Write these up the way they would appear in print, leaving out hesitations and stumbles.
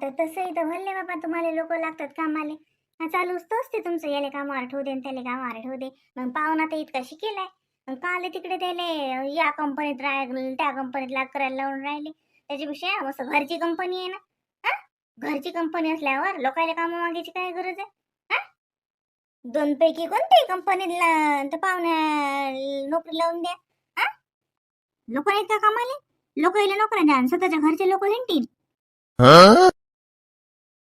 तर तसंही तर भरले बाबा, तुम्हाला लोक लागतात कामाले. चालूच तर असते तुमचं, याले कामावर ठेवू दे आणि त्याला कामावर ठेवू दे. मग पाहुणा तर इतका शिकेलाय, मग काले तिकडे त्याले या कंपनीत राहायला त्या कंपनीत करायला लावून राहिले. त्याच्यापेक्षा मस्त घरची कंपनी आहे ना. हा, घरची कंपनी असल्यावर लोकायला कामं मागायची काय गरज आहे? हा, दोन पैकी कोणत्याही कंपनीला तर पाहुण्या नोकरी लावून द्या. हा, लोक आहेत का कामाले? लोक यायला नोकऱ्या द्या आणि स्वतःच्या घरचे लोक हिंडतील.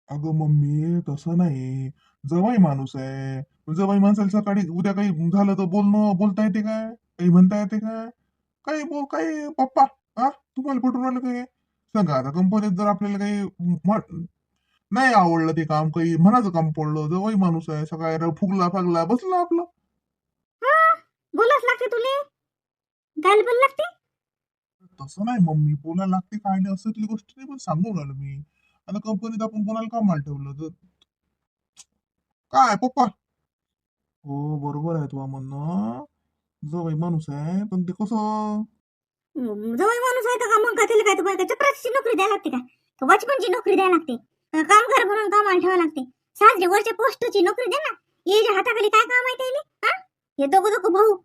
अगं मम्मी तसं नाही. जवाई माणूस आहे. जवाई माणसाला सकाळी उद्या काही झालं तर बोलता येते काय? काही म्हणता येते काय? काही बोल काही पप्पा. हा, तुम्हाला पटून राहिलं काय? सांगा आता, कंपनीत जर आपल्याला काही नाही आवडलं ते काम, काही मनाचं काम पडलं, जवाई माणूस आहे, सकाळी फुगला फागला बसलं आपलं. हा, बोलाच लागते तुले, गायला बोल लागते. तसं नाही मम्मी, बोलायला लागते काय नाही असं ती गोष्ट नाही, पण सांगून राहिलो मी. आता कंपनीत आपण कोणाला कामाला ठेवलं तर काय पप्पा. हो, बरोबर आहे तुझं म्हणणं. जवळ माणूस आहे, पण ते कसं. जवळ माणूस आहे तर का मग, का त्याला काय तुम्हाला चपराची नोकरी द्यायला लागते का वॉचमनची नोकरी द्यायला लागते? कामगार म्हणून कामाला ठेवावं लागते? साजरी वरच्या पोस्टची नोकरी द्या ना. याच्या हाताखाली काय काम आहे त्याले? हा, हे दोघं दोघं भाऊ,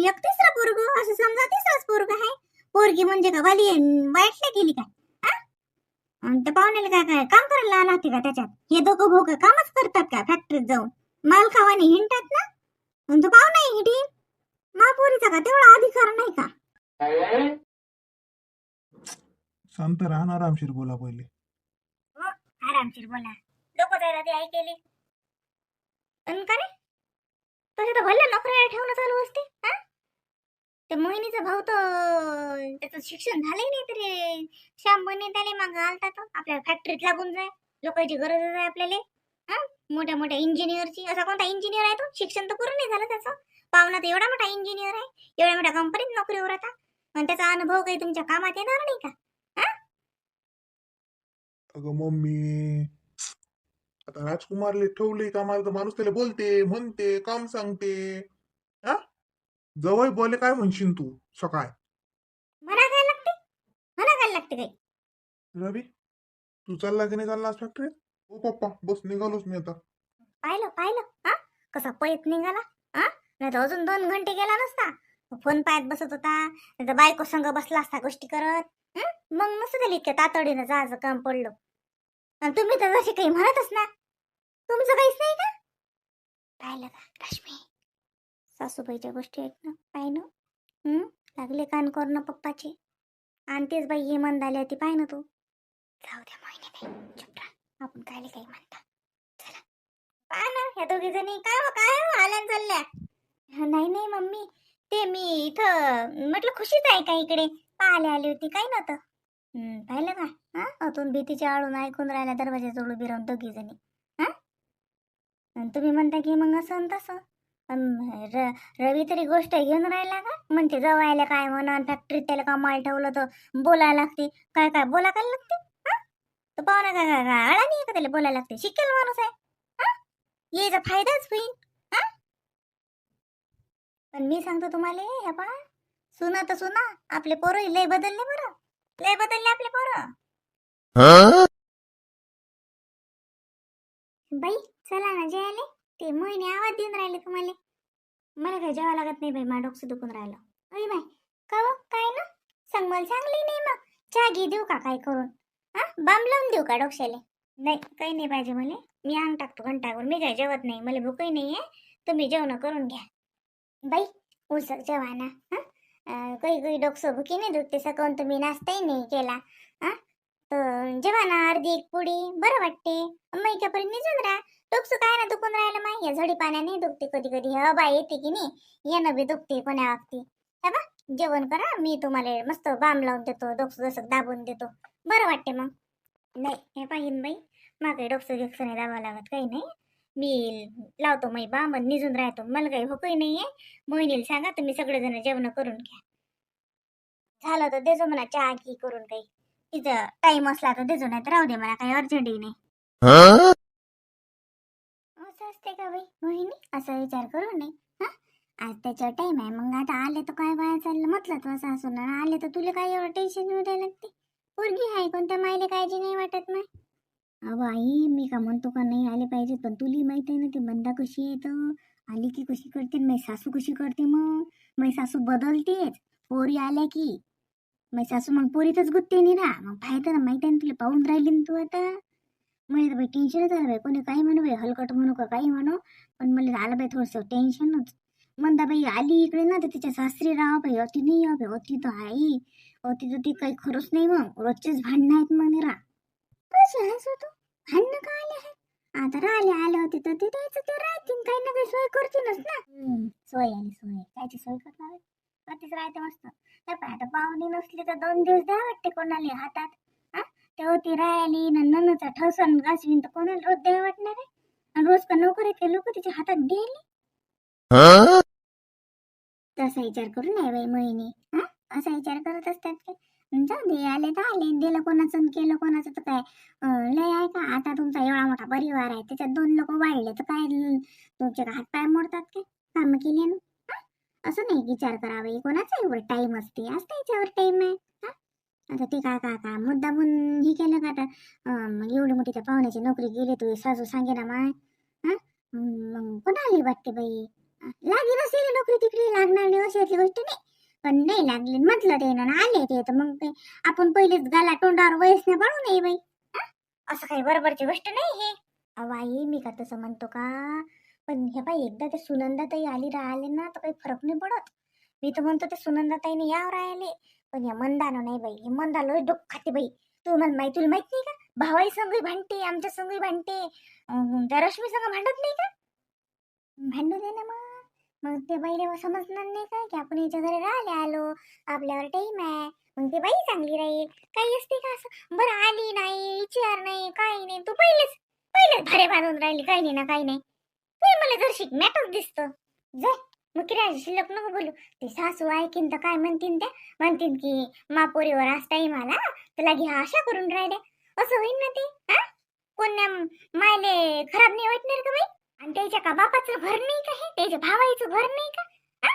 एक तिसरा पोरग, असं समजा तिसराच पोरग आहे. पोरगी म्हणजे का वाली वाईटला गेली काय? हा, आणि त्या पाहुण्याला काय काय काम करायला लागते का त्याच्यात? हे दोघं भाऊ का कामच करतात का फॅक्टरीत जाऊन? माल खावाने हिंडतात ना. आणि तो पाहुणा हिंडी, महापोरीचा का तेवढा अधिकार नाही का? शांत राहा, आरामशीर बोला पहिले. हो, आरामशीर बोला. लोक त्याला ते ऐकेले आणि का रे, तसे तर भल्ल्या नोकऱ्या ठेवणं चालू असते. हा, ते मोहिनीचा भाऊ तर त्याचं शिक्षण झालंही नाही तरी श्याम बने त्याला मग घालता तो आपल्या फॅक्टरीत लागून जाय. लोकांची गरज आहे आपल्याला. हा, मोठ्या मोठ्या इंजिनियरची. असा कोणता इंजिनियर आहे तो? शिक्षण तर पूर्ण नाही झालं त्याचं. पाहुणा तर एवढा मोठा इंजिनियर आहे, एवढ्या मोठ्या कंपनीत नोकरीवर आता, पण त्याचा अनुभव काही तुमच्या कामात येणार नाही का? हा, अगं मम्मी, आता राजकुमारले ठेवले कामाला तर माणूस त्याला बोलते, म्हणते, काम सांगते. हा, जवळ बोले काय म्हणशील तू सकाळ. म्हणा काय लागते? म्हणा काय लागते काही? रवी, तू चालला की नाही चालला आज फॅक्टरीत? हो पप्पा, बस निघालोच मी आता. पाहिलं पाहिलं, हा, कसा पळत निघाला. हा, नाही तर अजून 2 घंटे गेला नसता. फोन पाहत बसत होता, नाही तर बायको संग बसला असता गोष्टी करत. हं? मग नसतं त्याला इतक्या तातडीनं जायचं काम पडलं. आणि तुम्ही तर जशी काही म्हणतच ना, तुमचं काहीच नाही का? पाहिलं का रश्मी, सासूबाईच्या गोष्टी आहेत ना, पाय ना. लागले कान करणं पप्पाचे. आणि तेच बाई ये मन झाली होती, पाय ना तू. जाऊ द्या मोहिनी, चुप राहा, आपण कायले काही म्हणता. चला, पाय ना ह्या दोघी जणी काय हो आल्या न चालल्या. नाही नाही मम्मी, ते मी इथं म्हटलं खुशीच आहे का इकडे पाहायला आली होती, काही नव्हतं. पाहिलं का? हा, अतून भीतीच्या आळून ऐकून राहिला दरवाजाजवळ उभी राहून दोघी जणी. हा, आणि तुम्ही म्हणता की मग असं आणि तसं. रवी तरी गोष्ट घेऊन राहिला का? म्हणते जवायला काय म्हणा, फॅक्टरीत त्याला कामाला ठेवलं तर बोलायला लागते. काय काय बोला काय लागते? हा, तर पाहुणा काय काय काय आळा नाही का त्याला बोलायला लागते? शिकेल माणूस आहे. हा, याचा फायदाच होईल. हा, पण मी सांगतो तुम्हाला, हे पहा, सुना तर सुना, आपले पोरं लय बदलले बरं. लय बदलले आपले पोरं. बाई, चला ना जेवायला. ते मोहिनी आवाज देऊन राहिले तुम्हाला. मला काय जेवा लागत नाही बाई, मा डोकं दुखून राहिलं. अरे बाई, का हो? काय ना, सांग मला, चांगली नाही मग चहा घे देऊ का काय करून? हा, बाम लावून देऊ का डोक्याला? नाही, काही नाही पाहिजे मला. मी अंग टाकतो घंटावर. मी काय जेवत नाही, मला भूकही नाही आहे. तुम्ही जेवण करून घ्या बाई. उसक जेवा ना. हा, काही काही डोकं भुकी नाही दुखते, सकाळून तुम्ही नाश्ताही नाही केला. हा, तर जेवा ना, अर्धी एक पुडी बरं वाटते. मैक्यापर्यंत निघून राहा. डोकसं काय ना दुखून राहिलं माय, या झडी पाण्याने दुखते कधी कधी. ह बाय येते की नाही, यानं बी दुखते कोण्या वागते. हे बा, जेवण करा, मी तुम्हाला मस्त बाम लावून देतो, डोकं जसं दाबून देतो, बरं वाटते मग. नाही, हे पाहिन बाई, मला काही डोकं गिकसं नाही दाबावं लागत, काही नाही. मी लावतो मै बाम आणि निघून राहतो, मला काही भूकही नाहीये. मोहिनीला सांगा तुम्ही सगळेजण जेवण करून घ्या. झालं तर देजो म्हणा चहा की करून काही. तिचं टाइम असला तर देजो, नाही तर राहू दे मला, काही अर्जंटही नाही. असं असते का बाई मोहिनी, असा विचार करू नये. हा, आज त्याच्यावर टाइम आहे, मग आता आले तर काय बाया चाललं म्हटलं तर सासून, आले तर तुला काय एवढं टेन्शन मिळायला लागते? पोरगी आहे, कोणत्या मायले काळजी नाही वाटत नाही. अहो आई, मी का म्हणतो का नाही आले पाहिजे, पण तुला माहित आहे ना ते मंदा कशी आहे तर. आली की कशी करते, माझी सासू कशी करते, मग माझी सासू बदलतेच पोरी आल्या की. माझी सासू मग पोरीतच गुत्ते नि ना, मग पाहते ना, माहिती आहे ना तुला, पाहून राहिली ना तू आता. मला तर बाई टेन्शनच आलं बाई, कोणी काही म्हणू बाई, हलकट म्हणू का काही म्हणू, पण मला आलं बाई थोडंसं टेन्शनच. मंदाबाई आली इकडे ना तर तिच्या सासरी राहा बाई, अति नाही या बाई, अति तर आई, अति तर ती काही खरंच नाही, मग रोजचेच भांडणं आहेत मग निरा. कशी आहेस हो तू? भांडणं का आले आहे? आता राहिले आले होते तर ते द्यायचं, ते राहतील, काही ना काही सोय करतीलच ना. सोय आली सोय, कायची सोय करणार आहे? कधीच राहते मस्त. हे पाय आता पाहुणे नसली तर 2 दिवस द्या वाटते कोणाला हातात. हा, तेव्हा ती राहिली नन्नचा ठसन घासवीन तर कोणाला रोज द्यावे वाटणार आहे? आणि रोज का नोकर आहेत ते लोक तिच्या हातात द्यायले? तसा विचार करू नये बाई महिने. हा, असा विचार करत असतात ते. जाऊ दे, आले तर आले, दिलं कोणाचं आणि केलं कोणाचं तर काय लय आहे का? आता तुमचा एवढा मोठा परिवार आहे, त्याच्यात 2 लोक वाढले तर काय तुमचे का हातपाय मोडतात काय काम केले ना? हा? असं नाही विचार करावा, कोणाचा एवढं टाइम असते, असते याच्यावर टाइम आहे. हा? आता ते काय काय काय मुद्दा म्हणून हे केलं का आता? मग एवढी मोठी त्या पाहुण्याची नोकरी गेली, तू सासू सांगे ना माय. हा, मग कोणाला वाटते बाई? लागली नसलेली नोकरी तिकडे लागणार नाही अशातली गोष्ट नाही, पण नाही लागली म्हटलं ते ना आले ते तर मग ते आपण पहिलेच गाला तोंडावर वयसने पडू नये बाई. हा? असं काही बरोबरची गोष्ट नाही हे. अहो आई, मी का तसं म्हणतो का, पण हे बाई एकदा ते सुनंदाताई आली राहिले ना तर काही फरक नाही पडत. मी तर म्हणतो ते सुनंदाताईने यावर राहिले, पण या मंदानं नाही बाई, हे मंदा लय डोक खाते बाई. तुला माहित नाही का, भावाई संगही भांडते, आमच्या संगही भांडते, त्या रश्मी संग भांडत नाही का? भांडू दे ना मग. मग ते बाईला समजणार नाही काय की आपण याच्या घरी राहिले आलो, आपल्यावर टाइम आहे, मग ते बाई चांगली राहील. काही असते का असं, बरं आली नाही विचार नाही काही नाही, तू पहिलेच पहिलेच भारे बांधून राहिली, काही नाही ना काही नाही. तू मला जर शिक मॅटच दिसतं. जाय, मग किती शिल्लक नको बोलू. ते सासू ऐकीन तर काय म्हणतीन, त्या म्हणतीन की मापोरीवर आज टाइम आला तर लागी हा आशा करून राहिले, असं होईन ना ते. हा, कोण्या मायले खराब नाही वाटणार का बाई? आणि त्याच्या का बापाचं घर नाही का, हे त्याच्या भावाईचं घर नाही का? हा?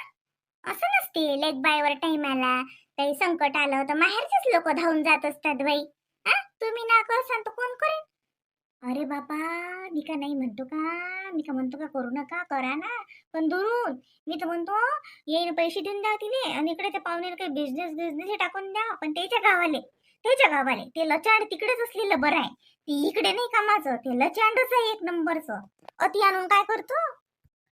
असं नसते, लेक बायवर टाइम आला, काही संकट आलं तर माहेरचेच लोक धावून जात असतात बाई. हा, तुम्ही ना करसान तर कोण करेल? अरे बाबा, मी का नाही म्हणतो का, मी का म्हणतो का करू नका, करा ना, पण दुरून. मी तर म्हणतो येईन पैसे देऊन द्या तिने, आणि इकडे त्या पाहुण्याला काही बिझनेस बिझनेस हे टाकून द्या, पण त्याच्या गावाले ते लचाड तिकडेच असलेलं बरं आहे. ती इकडे नाही कामाचं, ते लचांडच आहे एक नंबरचं. अति आणून काय करतो?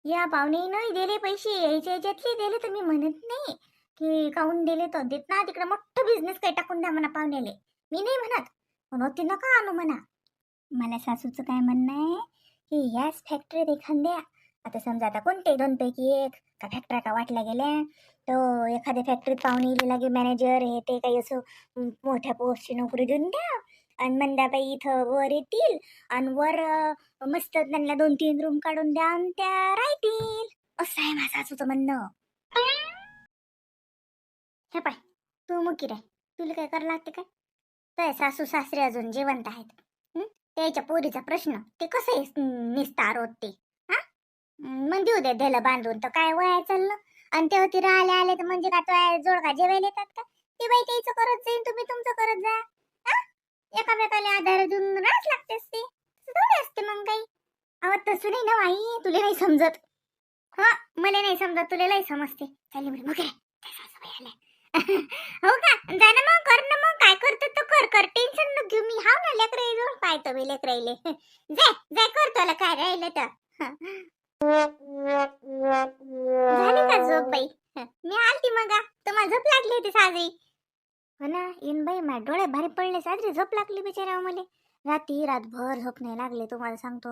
या पाहुणे नाही दिले पैसे, याच्यातले दिले तर मी म्हणत नाही की काऊन दिले, तर देत ना तिकडे मोठं बिझनेस काही टाकून द्या म्हणा पाहुण्याले. मी नाही म्हणत, पण अति नका आणू म्हणा. मला सासूचं काय म्हणणं आहे की याच फॅक्टरीत एखाद्या, आता समजा आता कोणते 2 पैकी एक का फॅक्टऱ्या का वाटल्या गेल्या, तर एखाद्या फॅक्टरीत पाहुणे येईल लागे, मॅनेजर हे ते काही असं मोठ्या पोस्टची नोकरी देऊन द्या, आणि मंदाबाई इथं वर येतील, आणि वर मस्त त्यांना 2-3 रूम काढून द्या आणि त्या राहतील. असं आहे माझं सासूचं म्हणणं. हे पाय, तू मुकी राय, तुला काय करायला लागते काय? तर सासू सासरे अजून जिवंत आहेत. हं? त्याच्या पोरीचा प्रश्न ते कसं निस्तार होत ते. हा, मग देऊ दे दिलं बांधून, तर काय वया चाललं. आणि ते होती राहिले आले तर म्हणजे का तो जोडका जेवायला येतात का? ते बाई त्याचं करत जाईन, तुम्ही तुमचं करत जा. हा? एकामेकाला आधार देऊन राहच लागतेच ते, तसं थोडी असते मग काही. अहो तसं नाही ना बाई, तुला नाही समजत. हा, मला नाही समजत, तुला लय समजते. चालेल बरं, मग सासूबाई आल्या. हो का, जा ना मग, कर ना मग, काय करतो तो कर टेन्शन न घेऊ, मी हाव ना लेकरं येऊन पाहतो मी लेकराईले. जाय जाय, कर तुला काय राहिलं तर. झाली का झोप बाई? मी आलती मग, तुम्हाला झोप लागली होती साजरी. हो ना, इन बाई माझ्या डोळे भारी पडले, साजरी झोप लागली बिचाऱ्या मला. रातभर झोप नाही लागले तुम्हाला सांगतो.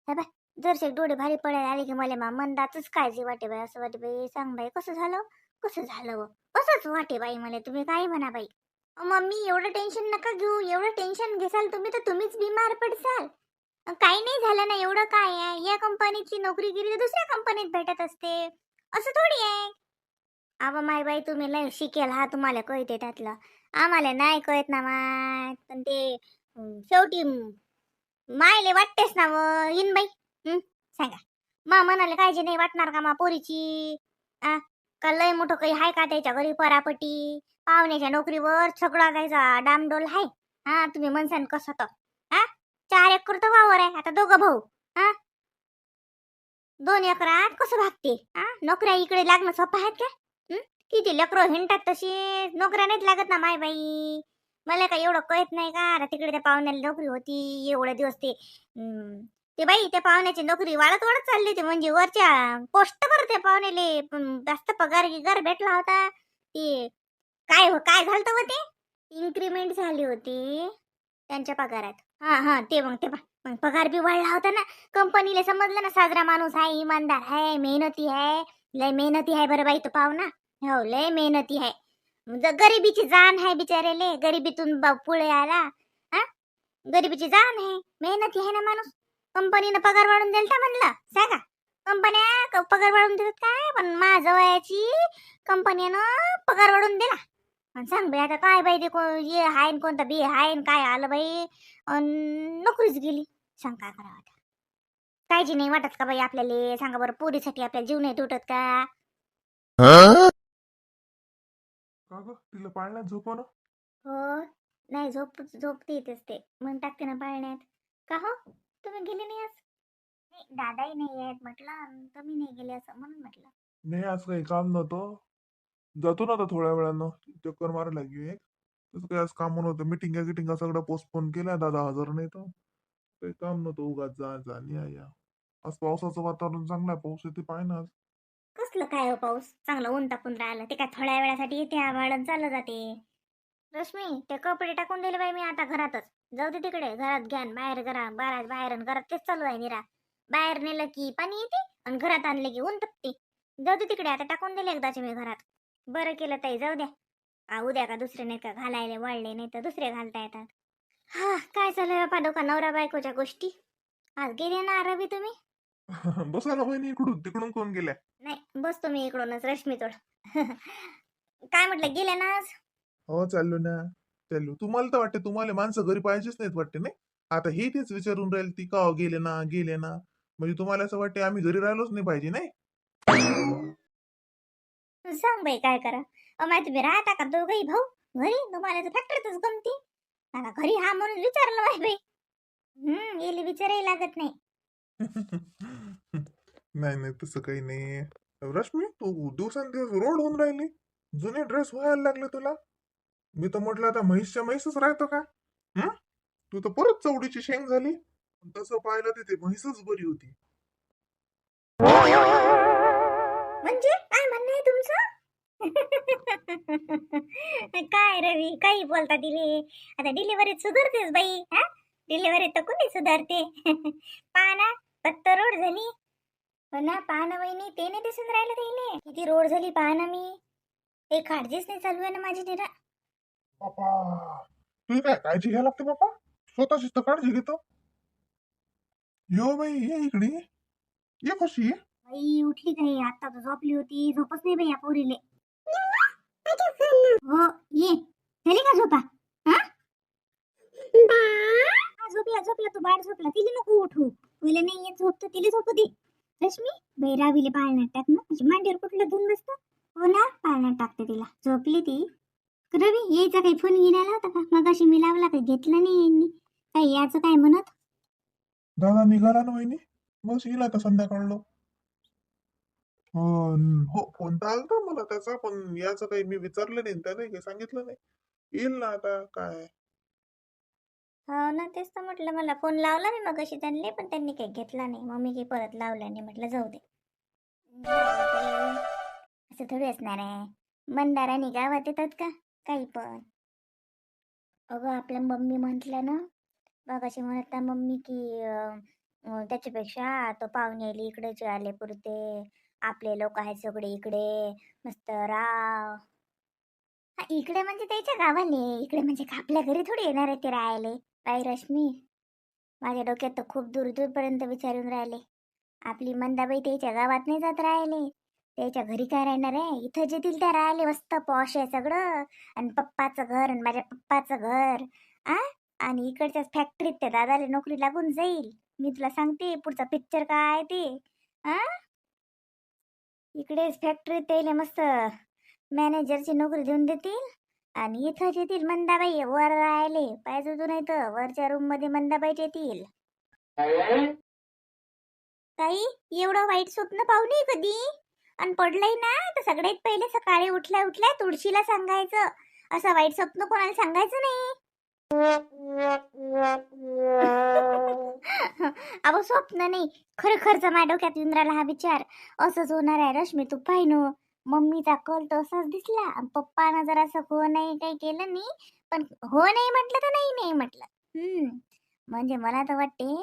हे बाय, जरसे डोळे भारी पडायला आले की मला मंदातच काळजी वाटे बाई, असं वाटे बाई, सांग बाई कसं झालं, कसं झालं व असंच वाटे बाई मला. तुम्ही काही म्हणा बाई. मम्मी एवढं टेन्शन नका घेऊ, एवढं टेन्शन घेसाल तुम्ही तर तुम्हीच बिमार पडसाल. काही नाही झालं ना, एवढं काय आहे, या कंपनीची नोकरी गेली तर दुसऱ्या कंपनीत भेटत असते, असं थोडी आहे. अबा माय बाई, तुम्ही लय शिकेल, हा तुम्हाला कळते त्यातलं, आम्हाला नाही कळत ना माय. पण ते शेवटी मायले वाटतेस ना व इन बाई. सांगा, मा मनाला काळजी नाही वाटणार का मा पोरीची? आ, का लय मोठं काही हाय का त्याच्या घरी परापटी? पाहुण्याच्या नोकरीवर सगळा त्याचा डामडोल हाय. हा, तुम्ही म्हणसान कसं तर. हा, एकर तर वावर आहे. आता दोघं भाऊ, हा 2 एकरात कसं भागते? हा नोकऱ्या इकडे लागणं सोपं आहेत का? हं? किती लेकरं हिंडतात तशी, नोकऱ्या नाहीत लागत ना माय बाई. मला काय एवढं कळत नाही का? आता तिकडे त्या पाहुण्याला नोकरी होती एवढे दिवस ते बाई त्या पाहुण्याची नोकरी वाढत वाढत चालली होती, म्हणजे वरच्या पोस्ट वर त्या पाहुण्याले जास्त पगार गिगार भेटला होता. ते काय झालं होतं ते? इन्क्रीमेंट झाली होती त्यांच्या पगारात. हा हा मग पगार बी वाढला होता ना. कंपनीला समजलं ना साजरा माणूस आहे, इमानदार आहे, मेहनती आहे. लय मेहनती आहे बरं बाई तो पाहुणा. हो लय मेहनती आहे. गरिबीची जाण आहे बिचारेले, गरिबीतून पुढे आला. हा गरिबीची जाण आहे, मेहनती आहे ना माणूस. कंपनीनं पगार वाढून दिलता म्हणलं सांगा. कंपन्या पगार वाढून देतात काय? पण माझ्या कंपनीनं पगार वाढून दिला. आणि सांग बाई आता काय बाई ते ये हाय न कोणता बी हाय न काय आलं बाई, नोकरीच गेली. सांग काय करावं आता? काळजी नाही वाटत का बाई आपल्याला? सांगा बरं, पोरीसाठी आपल्याला जीव नाही तुटत का? का ग तिला पाळण्यात झोपवणं? हो नाही, झोपते येतेच ते, मग टाकते ना पाळण्यात. का हो तुम्ही गेले नाही आज? नाही, दादाही नाही आहेत म्हटलं आणि तुम्ही नाही गेले असं म्हणून म्हटलं. नाही आज काही काम नव्हतं. जातो ना आता थोड्या वेळानं चक्कर मारायला लागली एक. तसं काही आज काम नव्हतं. मिटिंगा गिटिंगा सगळं पोस्टपोन केल्या दादा हजर नाही तर. काही काम नव्हतं, उगाच जा या. आज पावसाचं वातावरण चांगलं आहे, पाऊस येते पाय ना आज. कसलं काय हो पाऊस? चांगलं ऊन टाकून राहिलं ते काय थोड्या वेळासाठी येते आभाळ चाललं जाते. रश्मी ते कपडे टाकून दिले बाई मी आता घरातच. जाऊ दे तिकडे, घरात घ्या न बाहेर घरा बाहेर आणि घरात तेच चालू आहे निरा. बाहेर नेलं की पाणी येते आणि घरात आणले की ऊन तपते. जाऊ दे तिकडे, आता टाकून दिले एकदाचे मी घरात. बरं केलं ताई, जाऊ द्या. उद्या का दुसरे नाही का घालायला वळले, नाही तर दुसरे घालता येतात. हा काय चालू आहे बापा दोका नवरा बायकोच्या गोष्टी? आज गेले ना रवी तुम्ही? बसा ना बहिणी, इकडून तिकडून कोण गेल्या? नाही बसतो मी इकडूनच रश्मी तोड. काय म्हटलं गेले ना आज? हो चाललो ना. चाललो. तुम्हाला तर वाटते तुम्हाला माणसं घरी पाहिजेच नाहीत वाटते नाही? आता हे तेच विचारून राहील ती का गेले ना. म्हणजे तुम्हाला असं वाटते आम्ही घरी राहिलोच नाही पाहिजे नाही? सांग बाई काय करा. माय तुम्ही राहता का दोघही भाऊ घरी? तुम्हाला तर फॅक्टरीतच गमती. आता घरी हा म्हणून विचारलं बाई बाई. गेली विचाराही लागत नाही. नाही नाही तसं काही नाही. रश्मी तू दिवसांदिवस रोड होऊन राहिली. जुने ड्रेस व्हायला लागले तुला. मी तर म्हटलं आता म्हैसच्या म्हैसच राहतो का? हं? तू तर परत चवडीची शेंग झाली. तसं पाहिलं तिथे म्हैसच बरी होती. म्हणजे काय म्हणणं आहे तुमचं? काय रवी काही बोलता दिले. आता डिलिव्हरीत सुधारतेस बाई. हा डिलिव्हरीत तर कोणी सुधारते. पहा ना फक्त रोड झाली. हो ना पहा ना वहिनी, ते नाही दिसून राहिलं त्याने किती रोड झाली. पहा ना मी ते काळजीच नाही चालू आहे ना माझी निरा. बापा तुझी काय काळजी घ्यायला लागते बापा. स्वतःची तर काळजी घेतो. यो बाई ये इकडे. ये कशी ये. बाई उठली काही आता तर झोपली होती. झोपच नाही बाई या पोरीले. हो ये झाली का झोपा? हा झोपला तू बाळ झोपला. तिला नको उठू. तुला नाही येत झोप तर तिला झोपू दे. रश्मी बाई रावीले पाळण्यात टाक ना, म्हणजे मांडीवर कुठलं धुवून बसतं. हो ना पाळण्यात टाकते तिला. झोपली ती. रवी यायचा काही फोन घेऊन आला होता का? मगाशी मी लावला काही घेतला नाही यांनी. काही याचं काय म्हणत? दादा निघाला ना वहिनी. बस येईल आता संध्याकाळला. हो फोन तर आलता मला त्याचा, पण याचं काही मी विचारलं नाही त्याने काही सांगितलं नाही. येईल ना आता काय. हो ना तेच तर म्हटलं, मला फोन लावला मी मगाशी त्यांनी, पण त्यांनी काही घेतला नाही. मग मी काही परत लावला नाही, म्हटलं जाऊ दे. असं थोडी असणार आहे. मंदाराने गावात येतात का काही पण? अगं आपल्या मम्मी म्हटलं ना मगाशी, म्हणत ना मम्मी की त्याच्यापेक्षा तो पाहुणे आले इकडेच आले पुरते. आपले लोक आहेत सगळे इकडे, मस्त राव. हा, इकडे म्हणजे त्याच्या गावाले, इकडे म्हणजे का आपल्या घरी थोडी येणार आहे ते राहायले. बाई रश्मी माझ्या डोक्यात तर खूप दूर दूरपर्यंत विचारून राहिले. आपली मंदाबाई त्याच्या गावात नाही जात राहिले. त्याच्या घरी काय राहणार आहे? इथं जेतील त्या राहिले, मस्त पॉश आहे सगळं. आणि पप्पाचं घर आणि माझ्या पप्पाचं घर. आ आणि इकडच्याच फॅक्टरीत त्या दादाला नोकरी लागून जाईल. मी तुला सांगते पुढचा पिक्चर काय आहे ते. आ इकडेच फॅक्टरीत त्याला मस्त मॅनेजरची नोकरी देऊन देतील. आणि इथंच येतील मंदाबाई वर राहिले पाहिजे तू, नाही तर वरच्या रूम मध्ये मंदाबाई येतील. ताई, एवढं वाईट स्वप्न पाहू नये कधी. आणि पडलंय ना तर सगळ्यात पहिले सकाळी उठल्या उठल्या तुळशीला सांगायचं. असं वाईट स्वप्न कोणाला सांगायचं नाही. अहो स्वप्न नाही, खरखरचा माझ्या डोक्यात येऊन राहिला हा विचार. असंच होणार आहे रश्मी, तू पाय नो. मम्मीचा कल तसाच दिसला आणि पप्पानं जर असं हो नाही काही केलं नाही. पण हो नाही म्हटलं तर नाही नाही म्हटलं. म्हणजे मला तर वाटते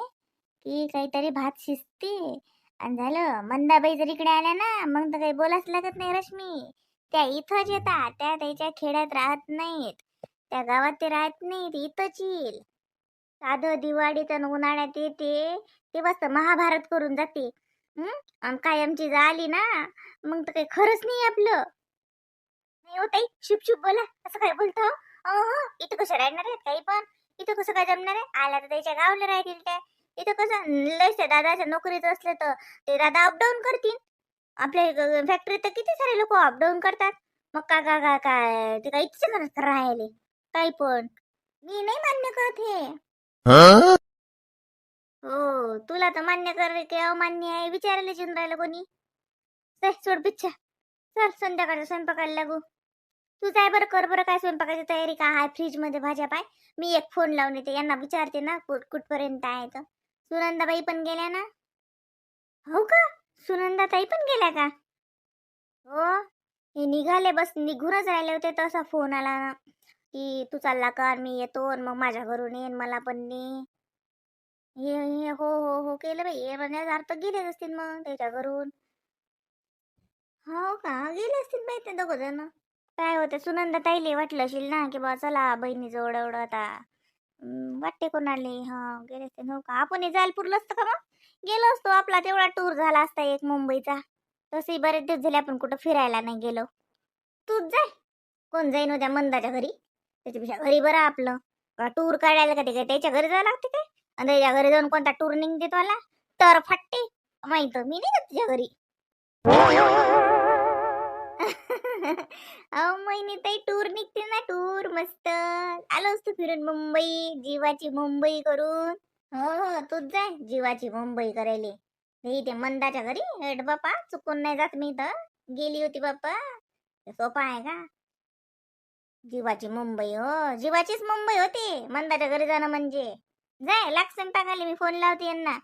की काहीतरी भात शिजते. आणि झालं, मंदाबाई जर इकडे आल्या ना मग तर काही बोलाच लागत नाही रश्मी. त्या इथंच येतात, त्या त्याच्या खेड्यात राहत नाहीत. त्या गावात ते राहत नाहीत, इथंच येईल. साधं दिवाळीत आणि उन्हाळ्यात येते तेव्हाच तर महाभारत करून जाते. आणि कायमची जर आली ना मग तर काही खरंच नाही आपलं. नाही हो ताई, शुभ शुभ बोला. असं काय बोलतो? इथं कसं राहणार आहेत काही पण. इथं कसं काय जमणार आहे? आला तर त्याच्या गावाला राहतील त्या. इथं कसं लयच त्या दादाच्या नोकरीत असले तर ते दादा अपडाऊन करतील. आपल्या फॅक्टरीत तर किती सारे लोक अपडाऊन करतात. मग काय काय काय काय ते काही इच्छा राहिले काही पण. मी नाही मान्य करत हे. हो, तुला तर मान्य कर की अमान्य आहे विचारायला येऊन राहिलं कोणी. चल सोड पिच्छा. चल संध्याकाळच्या स्वयंपाकाला लागू. तू जाय बरं, कर बरं काय स्वयंपाकाची तयारी का आहे फ्रीज मध्ये भाज्या पाय. मी एक फोन लावून येते, यांना विचारते ना कुठपर्यंत आहे तर. सुनंदाबाई पण गेल्या ना? हो का? सुनंदाताई पण गेल्या का? हो, हे निघाले बस निघूनच राहिले होते तसा फोन आला ना की तू चालला का मी येतो आणि मग माझ्या घरून येईन मला पण ने. हे हो हो हो केलं बाई, हे म्हणण्याचा अर्थ गेलेच असतील मग त्याच्या घरून. हो का, गेले असतील बाई ते दोघ जण. काय होतं सुनंदा ताईले वाटलं असेल ना की बा चला बहिणी जवळ एवढं आता. वाटते कोणाले हा गेले असते. हो का, आपण जायला पुरलं असतं का मग? गेलो असतो, आपला तेवढा टूर झाला असता एक मुंबईचा. तसे बरेच दिवस झाले आपण कुठं फिरायला नाही गेलो. तूच जाय. कोण जाईन उद्या मंदाच्या घरी? त्याच्यापेक्षा घरी बरं आपलं. टूर काढायला का ते काय त्याच्या घरी जावं लागते काय? आणि त्याच्या घरी जाऊन कोणता टूर निघते मला तर फाटते. माहित मी नाही का तुझ्या घरी. अहो महिनी ताई, टूर निघते ना टूर मस्त. आलो असतो फिरून मुंबई, जीवाची मुंबई करून. हो हो, तूच जाय जीवाची मुंबई करायले. हे ते मंदाच्या घरी हेड बापा, चुकून नाही जात मी तर. गेली होती बाप्पा. सोपा आहे का? जीवाची मुंबई हो, जीवाचीच मुंबई होती मंदाच्या घरी जाणं म्हणजे. जाय लाग स्वयंपाकाले, मी फोन लावते यांना.